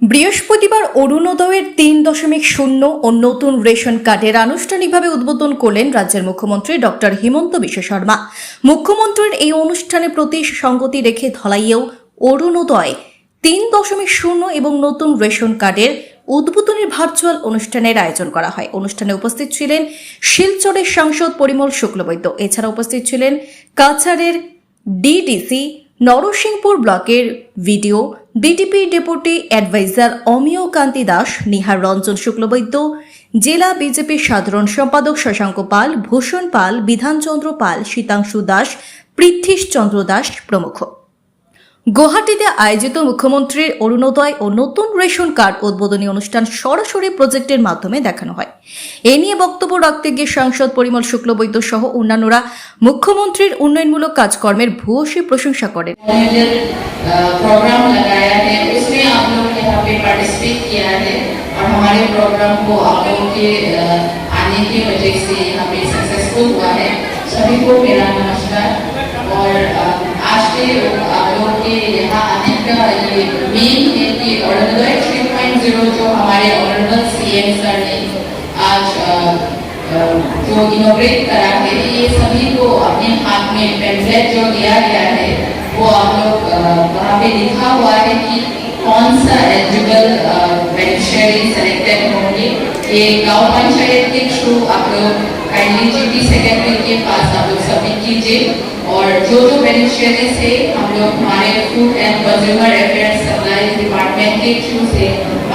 বৃহস্পতিবার অরুণোদয়ের ৩.০ ও নতুন রেশন কার্ডের আনুষ্ঠানিকভাবে উদ্বোধন করলেন রাজ্যের মুখ্যমন্ত্রী ডক্টর হিমন্ত বিশ্ব শর্মা। মুখ্যমন্ত্রীর এই অনুষ্ঠানে প্রতি সঙ্গতি রেখে ধলাইয়েও অরুণোদয় ৩.০ এবং নতুন রেশন কার্ডের উদ্বোধনের ভার্চুয়াল অনুষ্ঠানের আয়োজন করা হয়। অনুষ্ঠানে উপস্থিত ছিলেন শিলচরের সাংসদ পরিমল শুক্লবৈদ্য। এছাড়া উপস্থিত ছিলেন কাছাড়ের ডিডিসি, নরসিংপুর ব্লকের ভিডিও, বিডিপি ডেপুটি অ্যাডভাইজার অমিয় কান্তি দাস, নিহার রঞ্জন শুক্লবৈদ্য, জেলা বিজেপির সাধারণ সম্পাদক শশাঙ্ক পাল, ভূষণ পাল, বিধানচন্দ্র পাল, শীতাংশু দাস, পৃথ্বীশ চন্দ্র দাস প্রমুখ। গুয়াহাটিতে আয়োজিত মুখ্যমন্ত্রীর অরুণোদয় ও নতুন রেশন কার্ড উদ্বোধনী অনুষ্ঠান সরাসরি প্রজেক্টের মাধ্যমে দেখানো হয়। এ নিয়ে বক্তব্য রাখতে গিয়ে সাংসদ পরিমল শুক্লবৈদ্য সহ অন্যান্যরা মুখ্যমন্ত্রীর উন্নয়নমূলক কাজকর্মের ভূয়সী প্রশংসা করেন। प्रोग्राम लगाया है उसमें आप लोग यहाँ पे पार्टिसिपेट किया है और हमारे प्रोग्राम को आप लोगों के आने की वजह से यहाँ पे सक्सेसफुल हुआ है। सभी को मेरा नमस्कार। और आज के आप लोगों के यहाँ आने का ये मेन है कि अरुणोदय 3.0 जो हमारे ऑनरेबल सीएम सर ने आज जो इनोग्रेट करा है, ये सभी को अपने हाथ में पेम्पलेट जो दिया गया है वो आप लोग वहाँ पे लिखा हुआ है कि कौन सा एलिजिबल बेनिफिशियरी सेलेक्टेड होंगे। ये गांव पंचायत के थ्रू आप लोग काइंडली जीपी सेक्रेटरी के पास आप लोग सबमिट कीजिए और जो बेनिफिशियरीज है हम लोग हमारे food and consumer affairs supply department के थ्रू से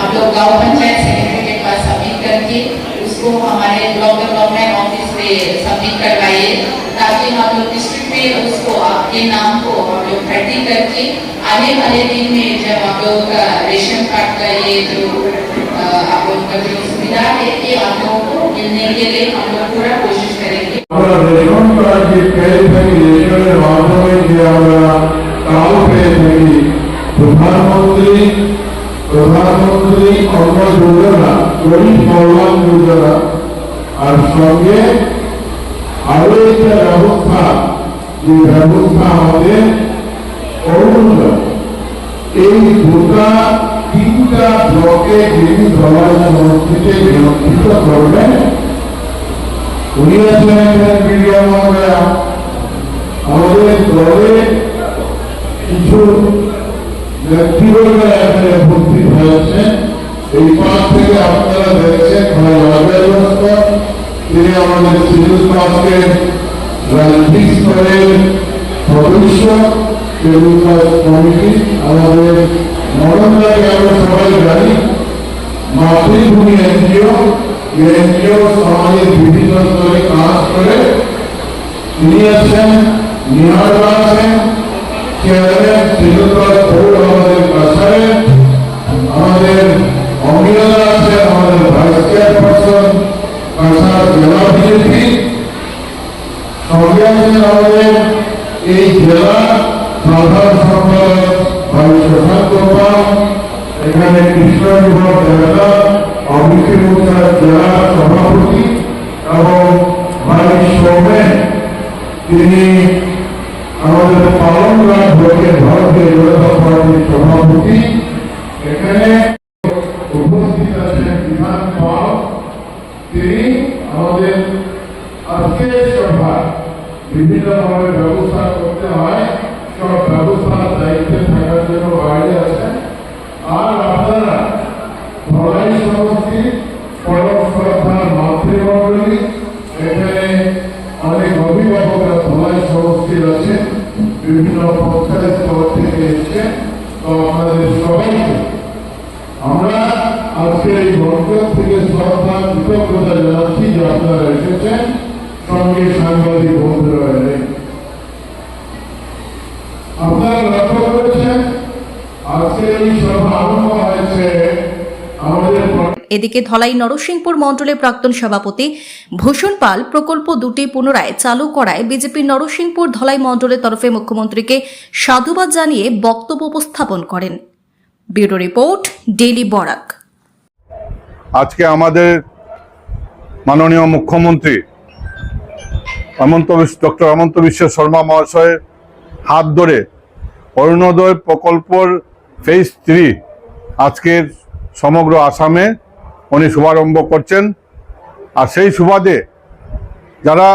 आप लोग गांव पंचायत सेक्रेटरी के पास सबमिट करके उसको हमारे ब्लॉक डेवलपमेंट ऑफिस पे सबमिट करवाइए ताकि हम लोग डिस्ट्रिक्ट में उसको आपके नाम को हम लोग भर्ती करके आने वाले दिन में जब आप लोग का रेशन कार्ड का ये जो आप लोग का जो सुविधा है ये आप लोगों को मिलने के लिए हम लोग पूरा कोशिश करेंगे। रेशन कार्ड के कई रेशনের মাধ্যমে যে আমরা কাল পেয়ে থাকি প্রধানমন্ত্রী অন্ন যোজনা, গরিব কল্যাণ যোজনা, আর সঙ্গে আরো একটা ব্যবস্থা, যে ব্যবস্থা আমাদের অরুণোদয়, এই গোটা 3টা ব্লকে যিনি ধলাই সমষ্টিতে বিরক্ষিত করবেন উনি আছেন মিডিয়া মহোদয়া। আমাদের দলে কিছু ব্যক্তিবর্গরা এখানে উপস্থিত হয়েছেন। এই পাশ থেকে আপনারা দেখছেন ভাই অজয়, তিনি আমাদের সিভিল সার্ভিসের রাজনীতি স্তরের সদস্য, সিভিল সার্ভিস কমিটি। আমাদের মরণদাকে আমরা সবাই জানি মাতৃভূমি এনজিও, এনজিও সমাজের বিভিন্ন স্তরে কাজ করে। তিনি আছেন, নিহার আছেন, চেয়ারম্যান সিভিল সার্ভিস বোর্ড আমাদের কাছাড়ে, আমাদের অমিয়দা আছেন, আমাদের ভাইস চেয়ারপারসন কাছাড় জেলা বিজেপি, সঙ্গে আছেন আমাদের এই জেলা সাধারণ সম্পাদক ভাই শশাঙ্ক পাল, এখানে কৃষ্ণবিভাগ জেলা অভিষেক মোর্চার জেলা সভাপতি এবং ভাই সৌমেন, তিনি আমাদের পালনঘাট ব্লকের ভারতীয় জনতা পার্টির সভাপতি। এখানে উপস্থিত আছেন বিধান পাল, তিনি আমাদের আজকের সভা বিভিন্নভাবে ব্যবস্থা করতে হয়, সব ব্যবস্থার দায়িত্বে থাকার জন্য বাইরে আছেন। আর আপনারা ধলাই সমষ্টি পরম শ্রদ্ধার মাতৃমণ্ডলী, এখানে অনেক অভিভাবকরা ধলাই সমষ্টির আছেন, বিভিন্ন পঞ্চায়েত স্তর থেকে এসছেন। তো আপনাদের সবাইকে আমরা আজকে এই মঞ্চ থেকে শ্রদ্ধা কৃতজ্ঞতা জানাচ্ছি যে আপনারা এসেছেন, সঙ্গে সাংবাদিক বন্ধুরা এলেন। আপনারা লক্ষ্য করেছেন আজকে এই সভা আরম্ভ হয়েছে আমাদের। এদিকে ধলাই নরসিংপুর মণ্ডলের প্রাক্তন সভাপতি ভূষণ পাল প্রকল্প দুটি পুনরায় চালু করায় বিজেপির নরসিংপুর ধলাই মণ্ডলের তরফে মুখ্যমন্ত্রীকে সাধুবাদ জানিয়ে বক্তব্য উপস্থাপন করেন। Bureau report, daily Barak. আজকে আমাদের মাননীয় মুখ্যমন্ত্রী ডক্টর হিমন্ত বিশ্ব শর্মা মহাশয়ের হাত ধরে অরুণোদয় প্রকল্পর ফেজ 3 আজকের সমগ্র আসামে উনি শুভারম্ভ করছেন। আর সেই সুবাদে যারা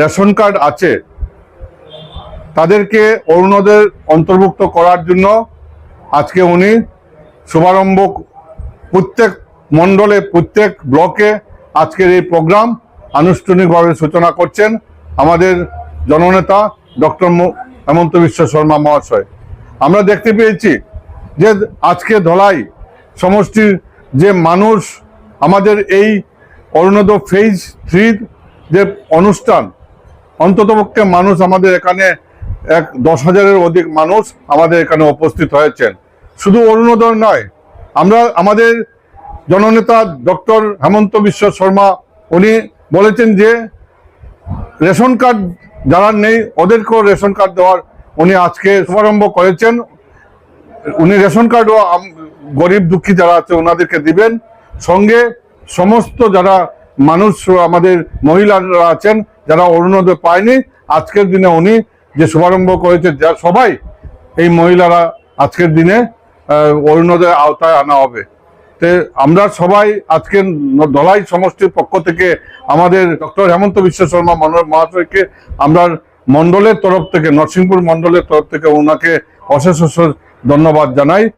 রেশন কার্ড আছে তাদেরকে অরুণোদয়ের অন্তর্ভুক্ত করার জন্য আজকে উনি শুভারম্ভ প্রত্যেক মণ্ডলে প্রত্যেক ব্লকে আজকের এই প্রোগ্রাম আনুষ্ঠানিকভাবে সূচনা করছেন আমাদের জননেতা ডক্টর হেমন্ত বিশ্ব শর্মা মহাশয়। আমরা দেখতে পেয়েছি যে আজকে ধলাই সমষ্টির যে মানুষ আমাদের এই অরুণোদয় ফেজ 3 যে অনুষ্ঠান, অন্ততপক্ষে মানুষ আমাদের এখানে 10,000-এর অধিক মানুষ আমাদের এখানে উপস্থিত হয়েছেন। শুধু অরুণোদয় নয়, আমরা আমাদের জননেতা ডক্টর হেমন্ত বিশ্ব শর্মা উনি বলেছেন যে রেশন কার্ড যারা নেই ওদেরকেও রেশন কার্ড দেওয়ার উনি আজকে শুভারম্ভ করেছেন। উনি রেশন কার্ডও গরিব দুঃখী যারা আছে ওনাদেরকে দিবেন। সঙ্গে সমস্ত যারা মানুষ আমাদের মহিলারা আছেন যারা অরুণোদয় পায়নি, আজকের দিনে উনি যে শুভারম্ভ করেছে যা সবাই এই মহিলারা আজকের দিনে অরুণোদয়ের আওতায় আনা হবে। তো আমরা সবাই আজকে ধলাই সমষ্টির পক্ষ থেকে আমাদের ডক্টর হেমন্ত বিশ্ব শর্মা মহাশয়কে আমরা মণ্ডলের তরফ থেকে, নরসিংপুর মণ্ডলের তরফ থেকে ওনাকে অশেষ অশেষ ধন্যবাদ জানাই।